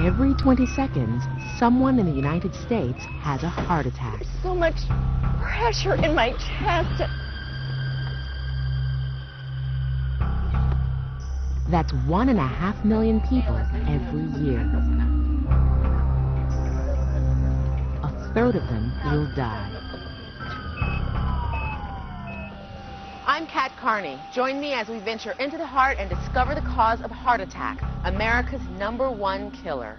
Every 20 seconds, someone in the United States has a heart attack. There's so much pressure in my chest. That's 1.5 million people every year. A third of them will die. I'm Kat Carney. Join me as we venture into the heart and discover the cause of heart attack, America's #1 killer.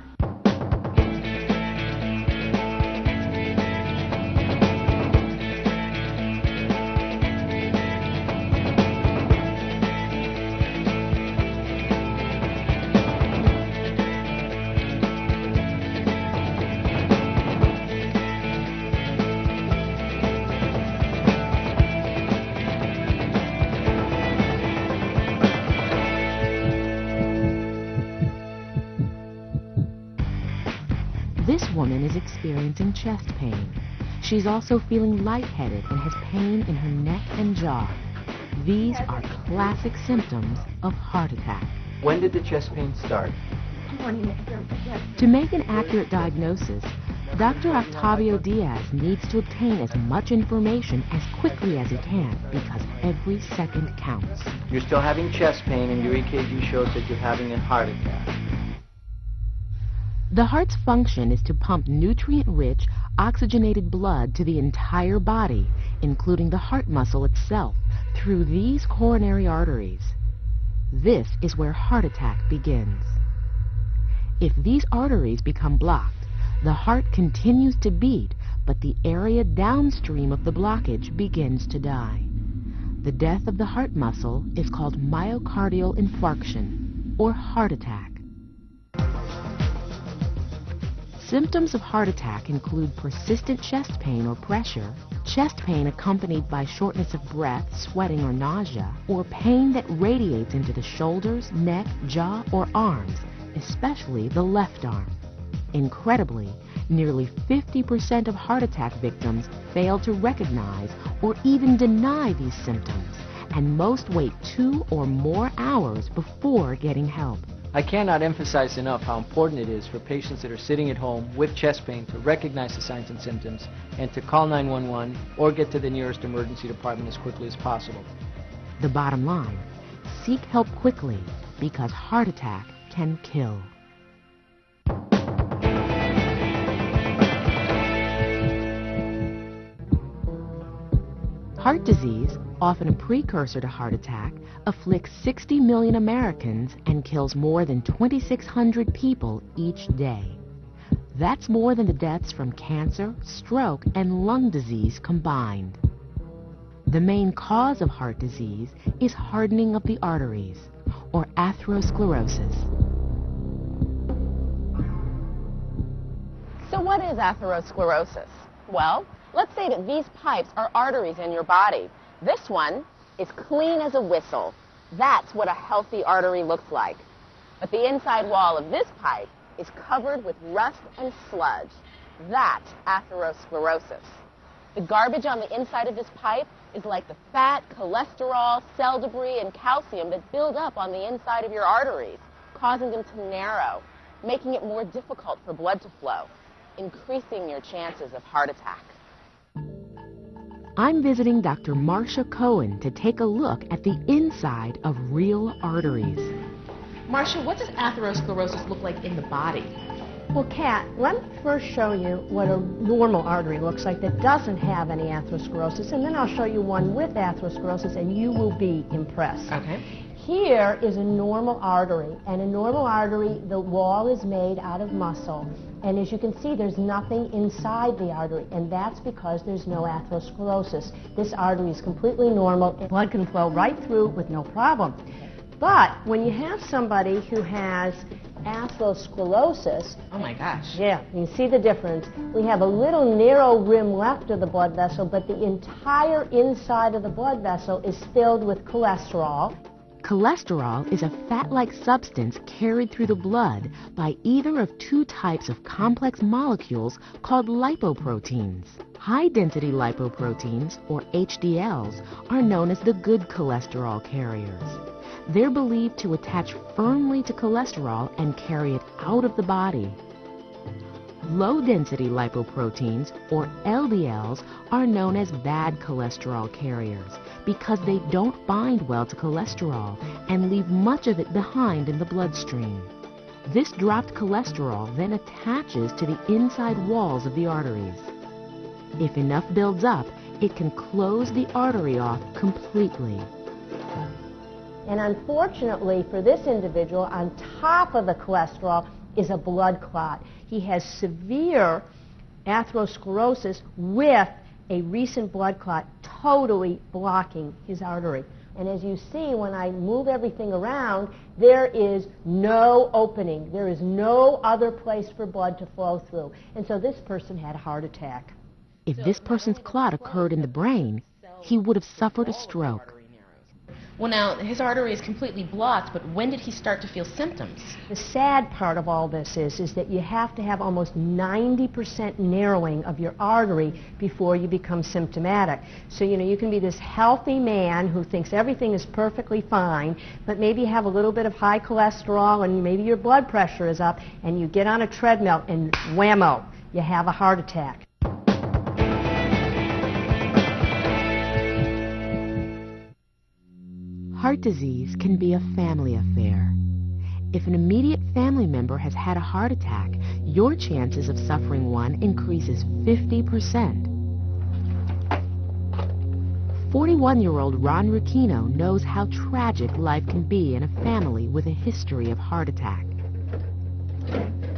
This woman is experiencing chest pain. She's also feeling lightheaded and has pain in her neck and jaw. These are classic symptoms of heart attack. When did the chest pain start? To make an accurate diagnosis, Dr. Octavio Diaz needs to obtain as much information as quickly as he can because every second counts. You're still having chest pain and your EKG shows that you're having a heart attack. The heart's function is to pump nutrient-rich, oxygenated blood to the entire body, including the heart muscle itself, through these coronary arteries. This is where heart attack begins. If these arteries become blocked, the heart continues to beat, but the area downstream of the blockage begins to die. The death of the heart muscle is called myocardial infarction, or heart attack. Symptoms of heart attack include persistent chest pain or pressure, chest pain accompanied by shortness of breath, sweating, or nausea, or pain that radiates into the shoulders, neck, jaw, or arms, especially the left arm. Incredibly, nearly 50% of heart attack victims fail to recognize or even deny these symptoms, and most wait 2 or more hours before getting help. I cannot emphasize enough how important it is for patients that are sitting at home with chest pain to recognize the signs and symptoms and to call 911 or get to the nearest emergency department as quickly as possible. The bottom line, seek help quickly because heart attack can kill. Heart disease, often a precursor to heart attack, afflicts 60 million Americans and kills more than 2,600 people each day. That's more than the deaths from cancer, stroke, and lung disease combined. The main cause of heart disease is hardening of the arteries, or atherosclerosis. So what is atherosclerosis? Well, let's say that these pipes are arteries in your body. This one is clean as a whistle. That's what a healthy artery looks like. But the inside wall of this pipe is covered with rust and sludge. That's atherosclerosis. The garbage on the inside of this pipe is like the fat, cholesterol, cell debris, and calcium that build up on the inside of your arteries, causing them to narrow, making it more difficult for blood to flow, increasing your chances of heart attack. I'm visiting Dr. Marcia Cohen to take a look at the inside of real arteries. Marcia, what does atherosclerosis look like in the body? Well, Kat, let me first show you what a normal artery looks like that doesn't have any atherosclerosis, and then I'll show you one with atherosclerosis, and you will be impressed. Okay. Here is a normal artery, and a normal artery, the wall is made out of muscle, and as you can see, there's nothing inside the artery, and that's because there's no atherosclerosis. This artery is completely normal, and blood can flow right through with no problem. But when you have somebody who has atherosclerosis, Oh my gosh. yeah, you see the difference. We have a little narrow rim left of the blood vessel, but the entire inside of the blood vessel is filled with cholesterol. Cholesterol is a fat-like substance carried through the blood by either of two types of complex molecules called lipoproteins. High-density lipoproteins, or HDLs, are known as the good cholesterol carriers. They're believed to attach firmly to cholesterol and carry it out of the body. Low-density lipoproteins, or LDLs, are known as bad cholesterol carriers because they don't bind well to cholesterol and leave much of it behind in the bloodstream. This dropped cholesterol then attaches to the inside walls of the arteries. If enough builds up, it can close the artery off completely. And unfortunately for this individual, on top of the cholesterol is a blood clot. He has severe atherosclerosis with a recent blood clot totally blocking his artery. And as you see, when I move everything around, there is no opening. There is no other place for blood to flow through. And so this person had a heart attack. If this person's clot occurred in the brain, he would have suffered a stroke. Well, now, his artery is completely blocked, but when did he start to feel symptoms? The sad part of all this is that you have to have almost 90% narrowing of your artery before you become symptomatic. So, you can be this healthy man who thinks everything is perfectly fine, but maybe you have a little bit of high cholesterol and maybe your blood pressure is up, and you get on a treadmill and whammo, you have a heart attack. Heart disease can be a family affair. If an immediate family member has had a heart attack, your chances of suffering one increases 50%. 41-year-old Ron Rucchino knows how tragic life can be in a family with a history of heart attack.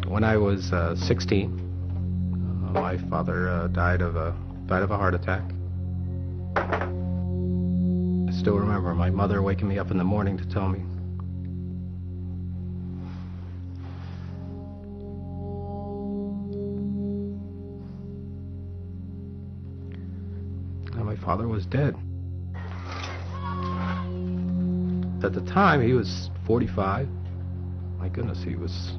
When I was 16, my father died of a heart attack. I still remember my mother waking me up in the morning to tell me. And my father was dead. At the time, he was 45. My goodness, he was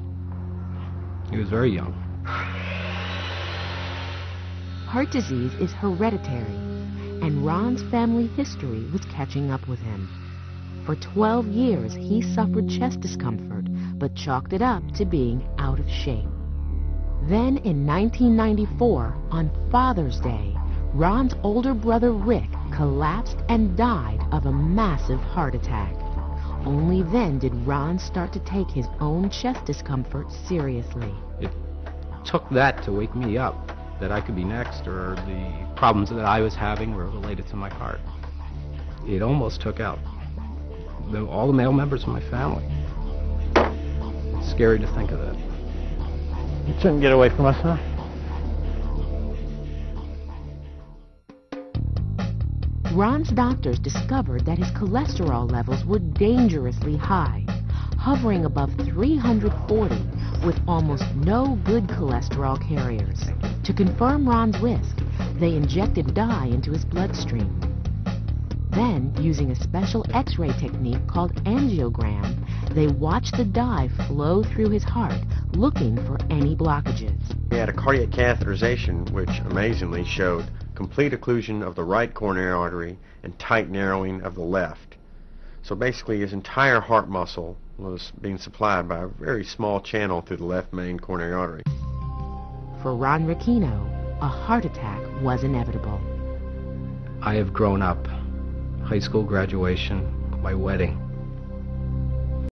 very young. Heart disease is hereditary, and Ron's family history was catching up with him. For 12 years, he suffered chest discomfort, but chalked it up to being out of shape. Then in 1994, on Father's Day, Ron's older brother Rick collapsed and died of a massive heart attack. Only then did Ron start to take his own chest discomfort seriously. It took that to wake me up, that I could be next, or the problems that I was having were related to my heart. It almost took out all the male members of my family. It's scary to think of that. You shouldn't get away from us, huh? Ron's doctors discovered that his cholesterol levels were dangerously high, hovering above 340, with almost no good cholesterol carriers. To confirm Ron's risk, they injected dye into his bloodstream. Then, using a special X-ray technique called angiogram, they watched the dye flow through his heart, looking for any blockages. He had a cardiac catheterization, which amazingly showed complete occlusion of the right coronary artery and tight narrowing of the left. So basically his entire heart muscle was being supplied by a very small channel through the left main coronary artery. For Ron Rucchino, a heart attack was inevitable. I have grown up, high school graduation, my wedding,